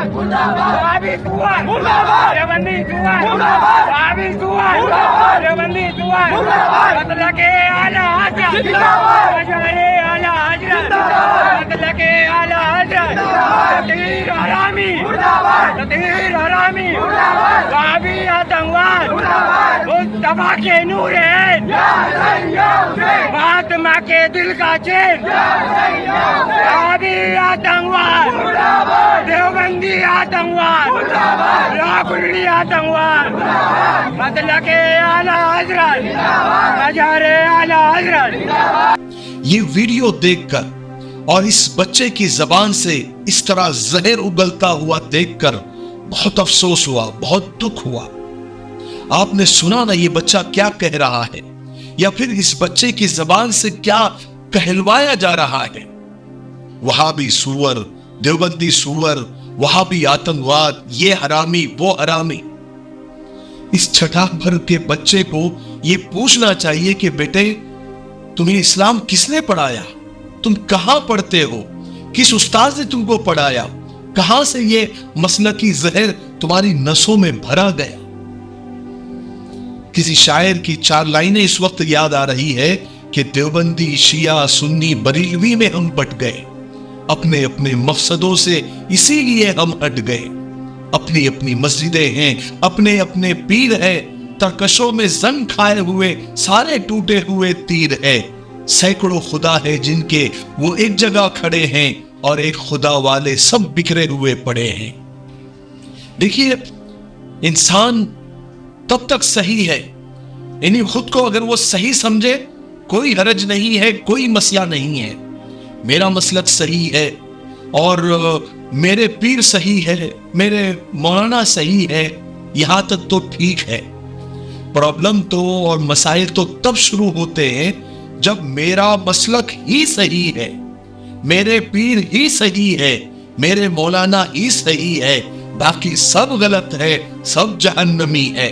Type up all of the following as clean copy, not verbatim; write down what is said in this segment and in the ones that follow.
वहाबी सुअर, देवबंदी सुअर, वहाबी सुअर, देवबंदी सुअर, मतलब के आला हजरत, मजहरे आला हजरत, मतलब के आला हजरत, तकदीर हरामी, तकदीर हरामी, वहाबी आतंकवाद, मुस्तफा के नूर है, महात्मा के दिल का चैन, वहाबी आतंकवाद, देवबंदी आतंकवाद, राकुली आतंकवाद, मतलब के आला हजरत, मजहरे आला हजरत। ये वीडियो देखकर और इस बच्चे की जबान से इस तरह जहर उगलता हुआ देखकर बहुत अफसोस हुआ, बहुत दुख हुआ। आपने सुना ना ये बच्चा क्या कह रहा है, या फिर इस बच्चे की जबान से क्या कहलवाया जा रहा है। वहाबी सुअर, देवबंदी सुअर, वहाबी आतंकवाद, ये हरामी, वो हरामी। इस छठा भर के बच्चे को ये पूछना चाहिए कि बेटे तुम्हें इस्लाम किसने पढ़ाया, तुम कहां पढ़ते हो, किस उस्ताद ने तुमको पढ़ाया, कहां से ये मसलकी जहर तुम्हारी नसों में भरा गया। किसी शायर की 4 लाइनें इस वक्त याद आ रही है कि देवबंदी, शिया, सुन्नी, बरेलवी में हम बट गए, अपने अपने मकसदों से इसीलिए हम हट गए। अपनी अपनी मस्जिदें हैं, अपने अपने पीर हैं, तरकशों में जंग खाए हुए सारे टूटे हुए तीर है। सैकड़ों खुदा है जिनके वो एक जगह खड़े हैं और एक खुदा वाले सब बिखरे हुए पड़े हैं। देखिए, इंसान तब तक सही है, यानी खुद को अगर वो सही समझे कोई हरज नहीं है, कोई मसला नहीं है। मेरा मसलक सही है और मेरे पीर सही है, मेरे मौलाना सही है, यहां तक तो ठीक है। प्रॉब्लम तो और मसाइल तो तब शुरू होते हैं जब मेरा मसलक ही सही है, मेरे पीर ही सही है, मेरे मौलाना ही सही है, बाकी सब गलत है, सब जहन्नमी है।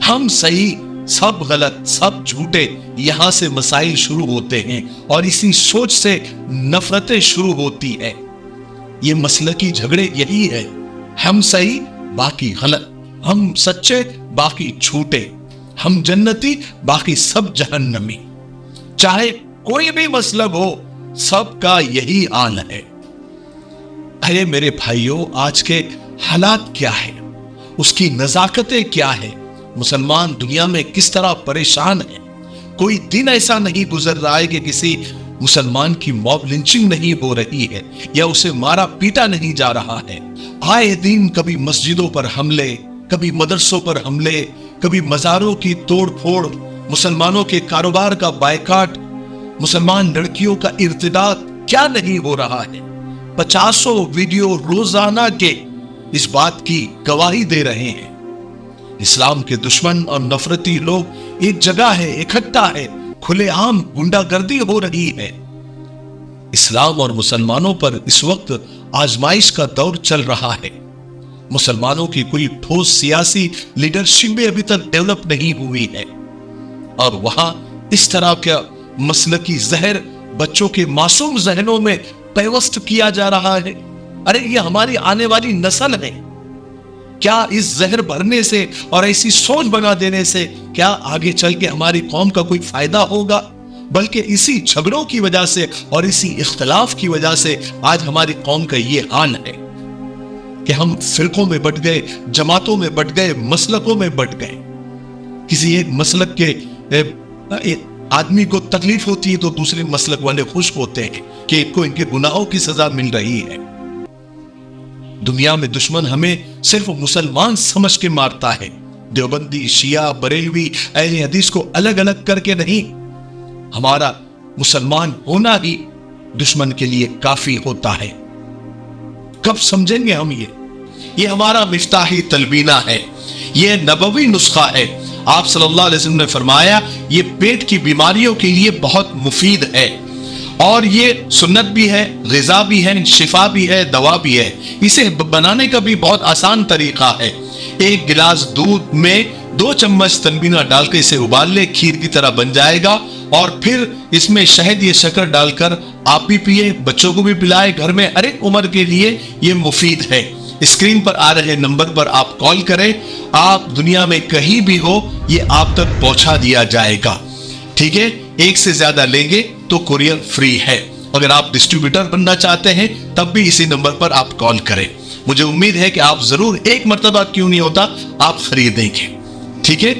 हम सही, सब गलत, सब झूठे, यहां से मसाइल शुरू होते हैं और इसी सोच से नफरतें शुरू होती है। ये मसलकी झगड़े यही है, हम सही बाकी गलत, हम सच्चे बाकी झूठे, हम जन्नती बाकी सब जहन्नमी। चाहे कोई भी मसलब हो, सबका यही हाल है। अरे मेरे भाइयों, आज के हालात क्या है, उसकी नजाकतें क्या है, मुसलमान दुनिया में किस तरह परेशान है। कोई दिन ऐसा नहीं गुजर रहा है कि किसी मुसलमान की मॉब लिंचिंग नहीं हो रही है या उसे मारा पीटा नहीं जा रहा है। आए दिन कभी मस्जिदों पर हमले, कभी मदरसों पर हमले, कभी मज़ारों की तोड़ फोड़, मुसलमानों के कारोबार का बायकाट, मुसलमान लड़कियों का इर्तिदाद, क्या नहीं हो रहा है। 50 वीडियो रोजाना के इस बात की गवाही दे रहे हैं। इस्लाम के दुश्मन और नफरती लोग एक जगह है, इकट्ठा है, खुलेआम गुंडागर्दी हो रही है। इस्लाम और मुसलमानों पर इस वक्त आजमाइश का दौर चल रहा है। मुसलमानों की कोई ठोस सियासी लीडरशिप भी अभी तक डेवलप नहीं हुई है और वहां इस तरह का मसलकी जहर बच्चों के मासूम जहनों में पैवस्त किया जा रहा है। अरे ये हमारी आने वाली नस्ल है। क्या इस जहर भरने से और ऐसी सोच बना देने से क्या आगे चल के हमारी कौम का कोई फायदा होगा? बल्कि इसी झगड़ों की वजह से और इसी इख्तिलाफ की वजह से आज हमारी कौम का ये हाल है कि हम फिरकों में बट गए, जमातों में बट गए, मसलकों में बट गए। किसी एक मसलक के आदमी को तकलीफ होती है तो दूसरे मसलक वाले खुश होते हैं कि इनको इनके गुनाहों की सजा मिल रही है। दुनिया में दुश्मन हमें सिर्फ मुसलमान समझ के मारता है। देवबंदी, शिया, बरेलवी, अहले हदीस को अलग अलग करके नहीं। हमारा मुसलमान होना ही दुश्मन के लिए काफी होता है। कब समझेंगे हम ये हमारा मिफ्ताही तलबीना है, ये नबवी नुस्खा है। आप सल्लल्लाहु अलैहि वसल्लम ने फरमाया ये पेट की बीमारियों के लिए बहुत मुफीद है और ये सुन्नत भी है, ग़िज़ा भी है, शिफा भी है, दवा भी है। इसे बनाने का भी बहुत आसान तरीका है। 1 गिलास दूध में 2 चम्मच तलबीना डाल के इसे उबाल ले, खीर की तरह बन जाएगा اور پھر اس میں شہد یا شکر ڈال کر آپ بھی پیئے، بچوں کو بھی پلائے، گھر میں ہر ایک عمر کے لیے یہ مفید ہے۔ اسکرین پر آ رہے نمبر پر آپ کال کریں، آپ دنیا میں کہیں بھی ہو یہ آپ تک پہنچا دیا جائے گا، ٹھیک ہے؟ ایک سے زیادہ لیں گے تو کوریئر فری ہے۔ اگر آپ ڈسٹریبیوٹر بننا چاہتے ہیں تب بھی اسی نمبر پر آپ کال کریں۔ مجھے امید ہے کہ آپ ضرور ایک مرتبہ کیوں نہیں ہوتا آپ خریدیں گے، ٹھیک ہے؟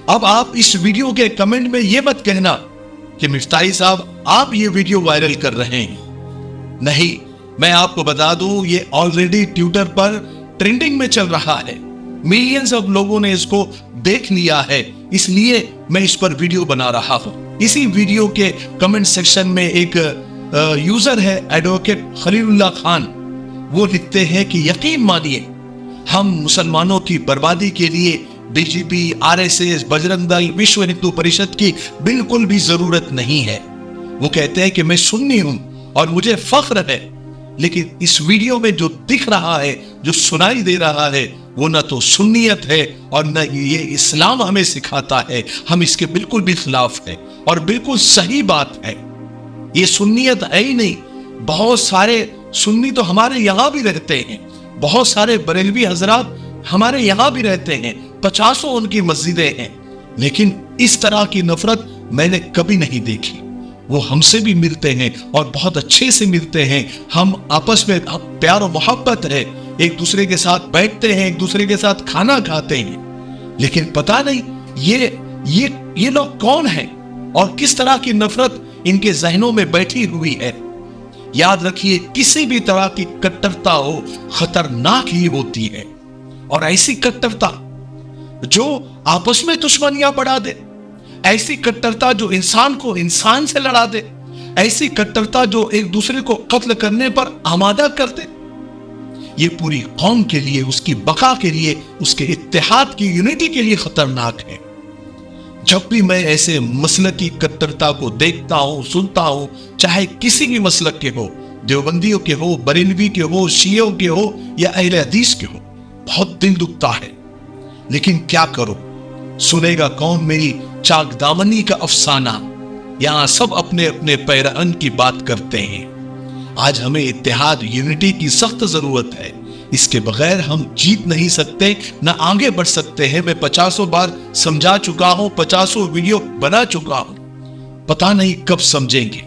اب آپ اس ویڈیو کے کمنٹ میں یہ مت کہنا کہ مفتاحی صاحب آپ یہ ویڈیو وائرل کر رہے ہیں۔ نہیں، میں آپ کو بتا دوں یہ آلریڈی ٹویٹر پر ٹرینڈنگ میں چل رہا ہے، ملینز آف لوگوں نے اس کو دیکھ لیا ہے، اس لیے میں اس پر ویڈیو بنا رہا ہوں۔ اسی ویڈیو کے کمنٹ سیکشن میں ایک یوزر ہے ایڈوکیٹ خلیل اللہ خان، وہ لکھتے ہیں کہ یقین مانیے ہم مسلمانوں کی بربادی کے لیے بی جے پی، آر ایس ایس، بجرنگ دل، وشو ہندو پریشد کی بالکل بھی ضرورت نہیں ہے۔ وہ کہتے ہیں کہ میں سنی ہوں اور مجھے فخر ہے، لیکن اس ویڈیو میں جو دکھ رہا ہے، جو سنائی دے رہا ہے، وہ نہ تو سنیت ہے اور نہ یہ اسلام ہمیں سکھاتا ہے، ہم اس کے بالکل بھی خلاف ہیں اور بالکل صحیح بات ہے۔ یہ سنیت ہے ہی نہیں، بہت سارے سنی تو ہمارے یہاں بھی رہتے ہیں، بہت سارے بریلوی حضرات ہمارے یہاں بھی رہتے ہیں، 50 ان کی مسجدیں ہیں، لیکن اس طرح کی نفرت میں نے کبھی نہیں دیکھی۔ وہ ہم سے بھی ملتے ہیں اور بہت اچھے سے ملتے ہیں، ہم آپس میں پیار و محبت ہے، ایک دوسرے کے ساتھ بیٹھتے ہیں، ایک دوسرے کے ساتھ کھانا کھاتے ہیں، لیکن پتہ نہیں یہ لوگ کون ہیں اور کس طرح کی نفرت ان کے ذہنوں میں بیٹھی ہوئی ہے۔ یاد رکھیے کسی بھی طرح کی کٹرتا ہو خطرناک ہی ہوتی ہے، اور ایسی کٹرتا جو آپس میں دشمنیاں بڑھا دے، ایسی کٹرتا جو انسان کو انسان سے لڑا دے، ایسی کٹرتا جو ایک دوسرے کو قتل کرنے پر آمادہ کر دے، یہ پوری قوم کے لیے، اس کی بقا کے لیے، اس کے اتحاد کی یونٹی کے لیے خطرناک ہے۔ جب بھی میں ایسے مسلک کی کٹرتا کو دیکھتا ہوں، سنتا ہوں، چاہے کسی بھی مسلک کے ہو، دیوبندیوں کے ہو، بریلوی کے ہو، شیعوں کے ہو یا اہل حدیث کے ہو، بہت دل دکھتا ہے، لیکن کیا کرو، سنے گا کون میری چاک دامنی کا افسانہ؟ یہاں سب اپنے اپنے پیرہن کی بات کرتے ہیں۔ آج ہمیں اتحاد، یونٹی کی سخت ضرورت ہے، اس کے بغیر ہم جیت نہیں سکتے، نہ آگے بڑھ سکتے ہیں۔ میں 50 بار سمجھا چکا ہوں، 50 ویڈیو بنا چکا ہوں، پتہ نہیں کب سمجھیں گے۔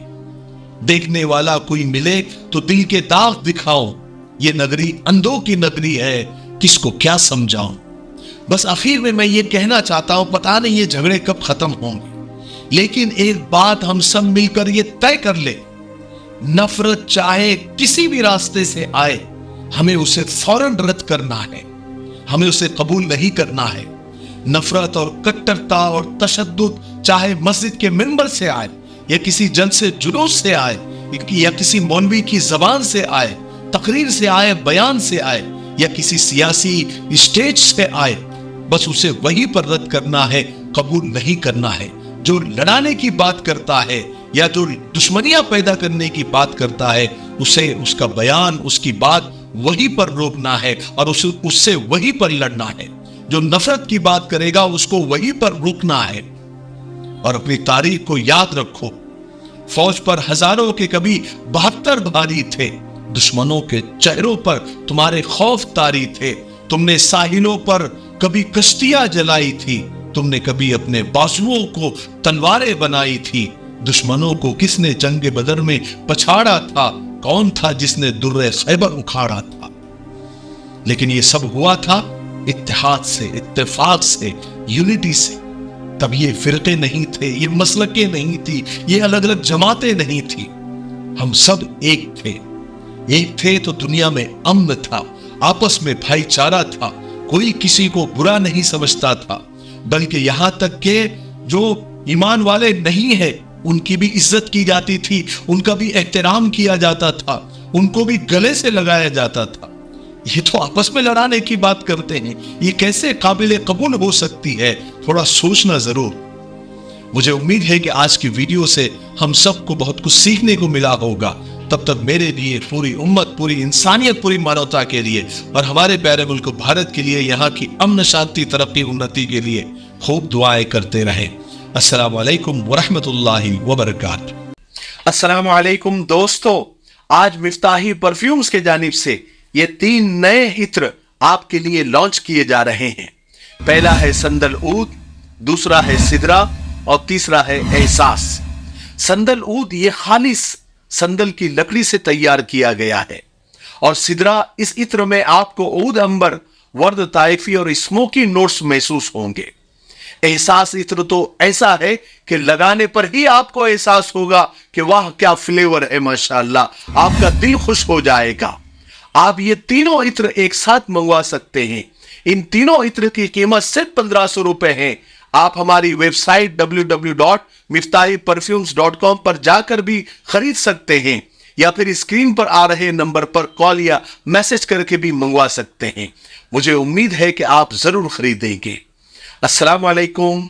دیکھنے والا کوئی ملے تو دل کے داغ دکھاؤ، یہ نگری اندھوں کی نگری ہے، کس کو کیا سمجھاؤں۔ بس آخر میں یہ کہنا چاہتا ہوں، پتہ نہیں یہ جھگڑے کب ختم ہوں گے، لیکن ایک بات ہم سب مل کر یہ طے کر لے، نفرت چاہے کسی بھی راستے سے آئے، ہمیں اسے فوراً رد کرنا ہے، ہمیں اسے قبول نہیں کرنا ہے۔ نفرت اور کٹرتا اور تشدد چاہے مسجد کے منبر سے آئے یا کسی جلسے جلوس سے آئے یا کسی مولوی کی زبان سے آئے، تقریر سے آئے، بیان سے آئے یا کسی سیاسی اسٹیج سے آئے، بس اسے وہی پر رد کرنا ہے، قبول نہیں کرنا ہے۔ جو لڑانے کی بات کرتا ہے یا جو دشمنیاں پیدا کرنے کی بات کرتا ہے، اسے اس کا بیان، اس کی بات وہی پر روکنا ہے اور اس سے وہی پر لڑنا ہے۔ جو نفرت کی بات کرے گا اس کو وہی پر روکنا ہے۔ اور اپنی تاریخ کو یاد رکھو، فوج پر ہزاروں کے کبھی 72 بھاری تھے، دشمنوں کے چہروں پر تمہارے خوف طاری تھے۔ تم نے ساحلوں پر کبھی کشتیاں جلائی تھی، تم نے کبھی اپنے بازوؤں کو تلواریں بنائی تھی۔ دشمنوں کو کس نے جنگ بدر میں پچھاڑا تھا؟ کون تھا جس نے درِ خیبر اکھاڑا تھا؟ لیکن یہ سب ہوا تھا اتحاد سے، اتفاق سے، یونٹی سے۔ تب یہ فرقے نہیں تھے، یہ مسلکیں نہیں تھی، یہ الگ الگ جماعتیں نہیں تھی، ہم سب ایک تھے۔ ایک تھے تو دنیا میں امن تھا، آپس میں بھائی چارہ تھا، کوئی کسی کو برا نہیں سمجھتا تھا، بلکہ یہاں تک کہ جو ایمان والے نہیں ہیں ان کی بھی عزت کی جاتی تھی، ان کا بھی احترام کیا جاتا تھا، ان کو بھی گلے سے لگایا جاتا تھا۔ یہ تو آپس میں لڑانے کی بات کرتے ہیں، یہ کیسے قابل قبول ہو سکتی ہے؟ تھوڑا سوچنا ضرور۔ مجھے امید ہے کہ آج کی ویڈیو سے ہم سب کو بہت کچھ سیکھنے کو ملا ہوگا۔ تب تک میرے لیے، پوری امت، پوری انسانیت، پوری مانوتا کے لیے اور ہمارے پیارے ملک بھارت کے لیے، یہاں کی امن، شانتی، ترقی، انتی کے لیے خوب دعائیں کرتے رہیں۔ अस्सलाम वालेकुम वरहमतुल्लाहि वबरकातुहू। अस्सलाम वालेकुम दोस्तों, आज मिफ्ताही परफ्यूम्स के जानिब से ये 3 नए इत्र आपके लिए लॉन्च किए जा रहे हैं। पहला है संदल ऊद, दूसरा है सिदरा और तीसरा है एहसास। संदल ऊद ये खालिस संदल की लकड़ी से तैयार किया गया है और सिदरा, इस इत्र में आपको ऊद अंबर, वर्द ताइफी और स्मोकी नोट्स महसूस होंगे। एहसास इत्र तो ऐसा है कि लगाने पर ही आपको एहसास होगा कि वाह क्या फ्लेवर है, माशाअल्लाह, आपका दिल खुश हो जाएगा। आप ये तीनों इत्र एक साथ मंगवा सकते हैं। इन तीनों इत्र की कीमत सिर्फ 1500 रुपए है। आप हमारी वेबसाइट www.miftahiperfumes.com पर जाकर भी खरीद सकते हैं या फिर स्क्रीन पर आ रहे नंबर पर कॉल या मैसेज करके भी मंगवा सकते हैं। मुझे उम्मीद है कि आप जरूर खरीदेंगे। अस्सलाम वालेकुम।